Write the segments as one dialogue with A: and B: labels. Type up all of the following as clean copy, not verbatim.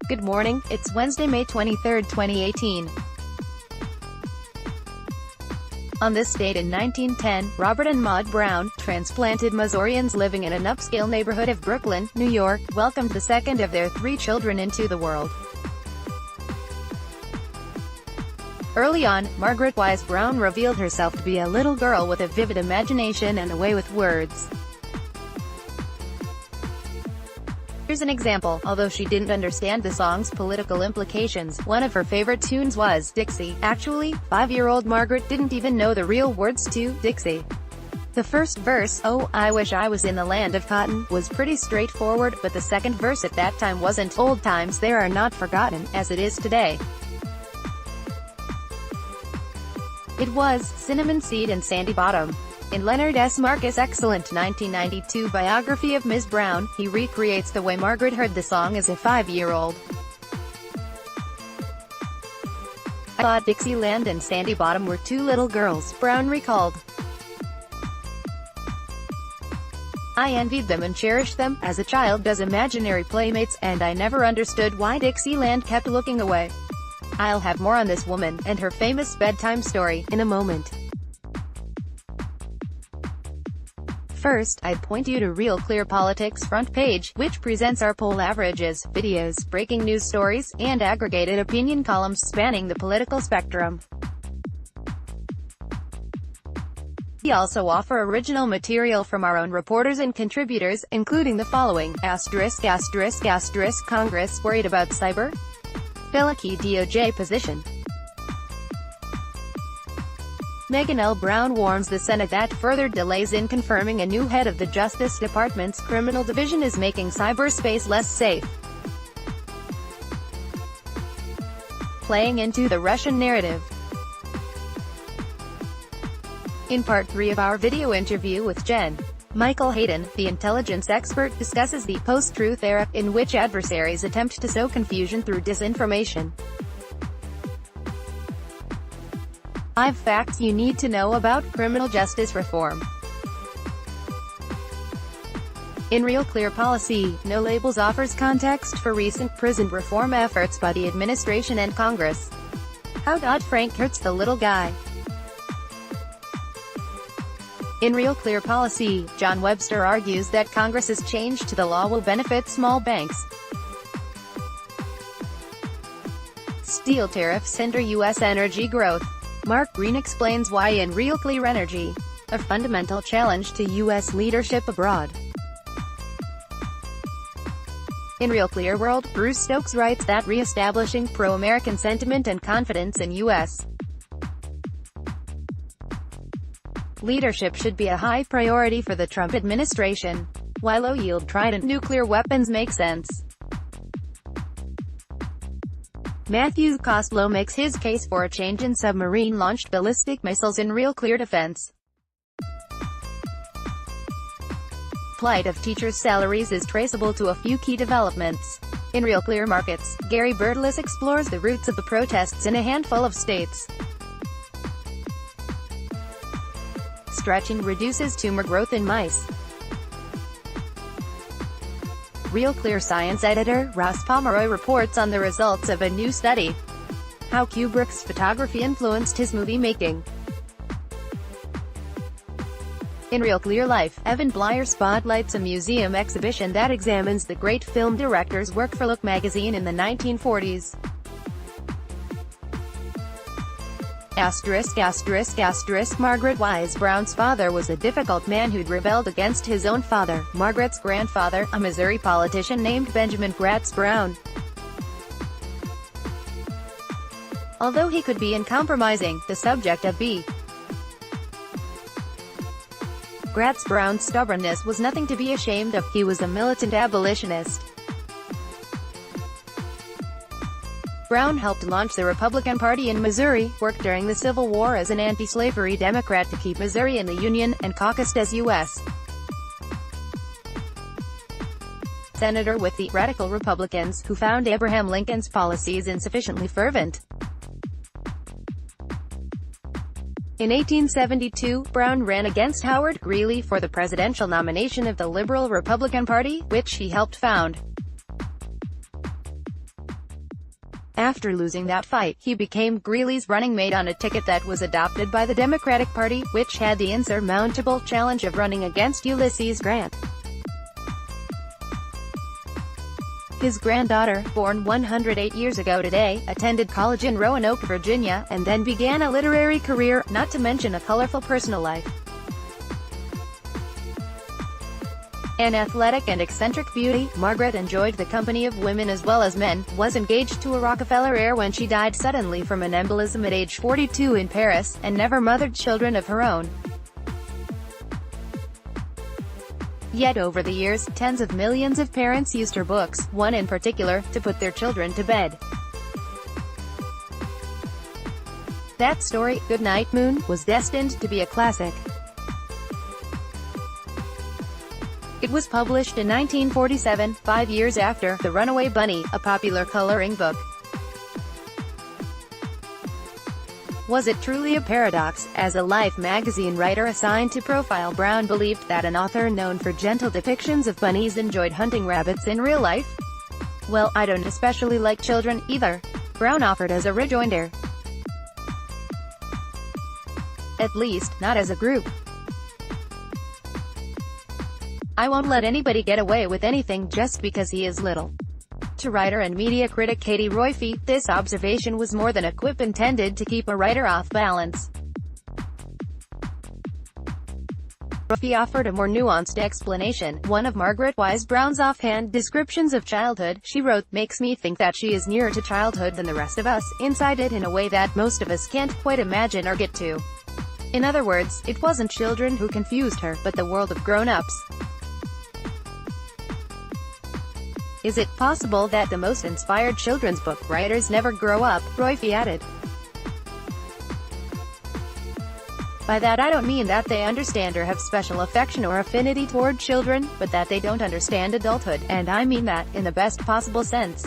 A: Good morning, it's Wednesday, May 23, 2018. On this date in 1910, Robert and Maude Brown, transplanted Missourians living in an upscale neighborhood of Brooklyn, New York, welcomed the second of their 3 children into the world. Early on, Margaret Wise Brown revealed herself to be a little girl with a vivid imagination and a way with words. Here's an example. Although she didn't understand the song's political implications, one of her favorite tunes was Dixie. Actually, 5-year-old Margaret didn't even know the real words to Dixie. The first verse, "Oh, I wish I was in the land of cotton," was pretty straightforward, but the second verse at that time wasn't. "Old times they are not forgotten, as it is today." It was Cinnamon Seed and Sandy Bottom. In Leonard S. Marcus' excellent 1992 biography of Ms. Brown, he recreates the way Margaret heard the song as a 5-year-old. "I thought Dixieland and Sandy Bottom were 2 little girls," Brown recalled. "I envied them and cherished them, as a child does imaginary playmates, and I never understood why Dixieland kept looking away." I'll have more on this woman, and her famous bedtime story, in a moment. First, I'd point you to Real Clear Politics' front page, which presents our poll averages, videos, breaking news stories, and aggregated opinion columns spanning the political spectrum. We also offer original material from our own reporters and contributors, including the following: *****, Congress worried about cyber? Filicky DOJ position. Megan L. Brown warns the Senate that further delays in confirming a new head of the Justice Department's criminal division is making cyberspace less safe. Playing into the Russian narrative. In Part 3 of our video interview with Jen. Michael Hayden, the intelligence expert, discusses the post-truth era, in which adversaries attempt to sow confusion through disinformation. 5 facts you need to know about criminal justice reform. In Real Clear Policy, No Labels offers context for recent prison reform efforts by the administration and Congress. How Dodd-Frank hurts the little guy. In Real Clear Policy, John Webster argues that Congress's change to the law will benefit small banks. Steel tariffs hinder U.S. energy growth. Mark Green explains why in Real Clear Energy, a fundamental challenge to U.S. leadership abroad. In Real Clear World, Bruce Stokes writes that re-establishing pro-American sentiment and confidence in U.S. leadership should be a high priority for the Trump administration, while low-yield Trident nuclear weapons make sense. Matthew Costello makes his case for a change in submarine-launched ballistic missiles in Real Clear Defense. Plight of teachers' salaries is traceable to a few key developments. In Real Clear Markets, Gary Burtles explores the roots of the protests in a handful of states. Stretching reduces tumor growth in mice. Real Clear Science editor Ross Pomeroy reports on the results of a new study. How Kubrick's photography influenced his movie making. In Real Clear Life, Evan Blyer spotlights a museum exhibition that examines the great film director's work for Look magazine in the 1940s. Margaret Wise Brown's father was a difficult man who'd rebelled against his own father, Margaret's grandfather, a Missouri politician named Benjamin Gratz Brown. Although he could be uncompromising, the subject of B. Gratz Brown's stubbornness was nothing to be ashamed of. He was a militant abolitionist. Brown helped launch the Republican Party in Missouri, worked during the Civil War as an anti-slavery Democrat to keep Missouri in the Union, and caucused as U.S. Senator with the Radical Republicans, who found Abraham Lincoln's policies insufficiently fervent. In 1872, Brown ran against Howard Greeley for the presidential nomination of the Liberal Republican Party, which he helped found. After losing that fight, he became Greeley's running mate on a ticket that was adopted by the Democratic Party, which had the insurmountable challenge of running against Ulysses Grant. His granddaughter, born 108 years ago today, attended college in Roanoke, Virginia, and then began a literary career, not to mention a colorful personal life. An athletic and eccentric beauty, Margaret enjoyed the company of women as well as men, was engaged to a Rockefeller heir when she died suddenly from an embolism at age 42 in Paris, and never mothered children of her own. Yet over the years, tens of millions of parents used her books, one in particular, to put their children to bed. That story, Goodnight, Moon, was destined to be a classic. It was published in 1947, 5 years after The Runaway Bunny, a popular coloring book. Was it truly a paradox? As a Life magazine writer assigned to profile Brown believed that an author known for gentle depictions of bunnies enjoyed hunting rabbits in real life? Well, I don't especially like children, either, Brown offered as a rejoinder. At least, not as a group. I won't let anybody get away with anything just because he is little. To writer and media critic Katie Royfee, this observation was more than a quip intended to keep a writer off balance. Royfee offered a more nuanced explanation. One of Margaret Wise Brown's offhand descriptions of childhood, she wrote, makes me think that she is nearer to childhood than the rest of us, inside it in a way that most of us can't quite imagine or get to. In other words, it wasn't children who confused her, but the world of grown-ups. Is it possible that the most inspired children's book writers never grow up? Royfee added. By that I don't mean that they understand or have special affection or affinity toward children, but that they don't understand adulthood, and I mean that, in the best possible sense.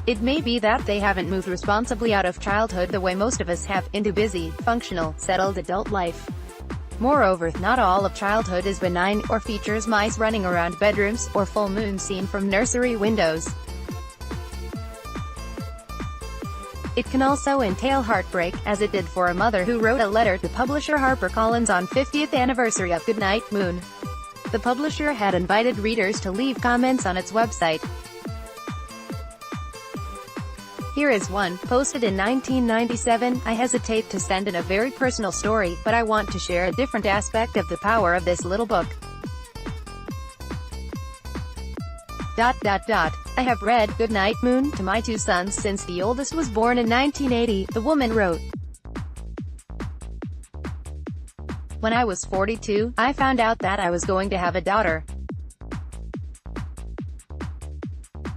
A: It may be that they haven't moved responsibly out of childhood the way most of us have, into busy, functional, settled adult life. Moreover, not all of childhood is benign, or features mice running around bedrooms, or full moon seen from nursery windows. It can also entail heartbreak, as it did for a mother who wrote a letter to publisher HarperCollins on 50th anniversary of Goodnight, Moon. The publisher had invited readers to leave comments on its website. Here is one, posted in 1997. I hesitate to send in a very personal story, but I want to share a different aspect of the power of this little book. ... I have read Goodnight, Moon to my 2 sons since the oldest was born in 1980, the woman wrote. When I was 42, I found out that I was going to have a daughter.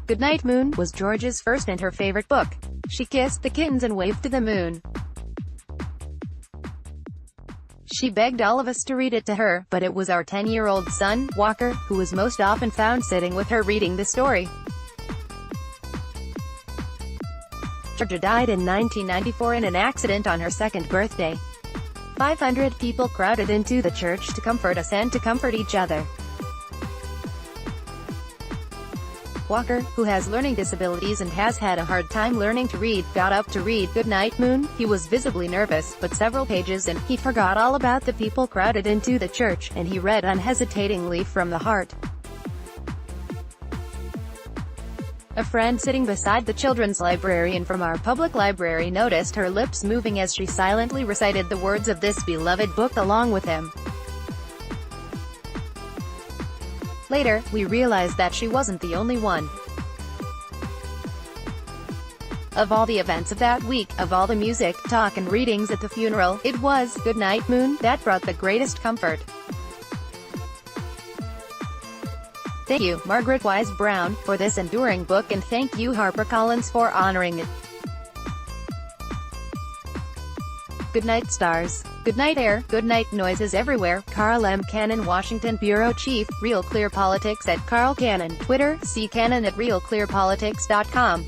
A: Goodnight, Moon was George's first and her favorite book. She kissed the kittens and waved to the moon. She begged all of us to read it to her, but it was our 10-year-old son, Walker, who was most often found sitting with her reading the story. Georgia died in 1994 in an accident on her 2nd birthday. 500 people crowded into the church to comfort us and to comfort each other. Walker, who has learning disabilities and has had a hard time learning to read, got up to read Goodnight, Moon. He was visibly nervous, but several pages in, he forgot all about the people crowded into the church, and he read unhesitatingly from the heart. A friend sitting beside the children's librarian from our public library noticed her lips moving as she silently recited the words of this beloved book along with him. Later, we realized that she wasn't the only one. Of all the events of that week, of all the music, talk and readings at the funeral, it was Goodnight, Moon that brought the greatest comfort. Thank you, Margaret Wise Brown, for this enduring book, and thank you HarperCollins for honoring it. Goodnight stars. Goodnight air, goodnight noises everywhere. Carl M. Cannon, Washington Bureau Chief, Real Clear Politics @CarlCannon, Twitter, see Cannon @RealClearPolitics.com.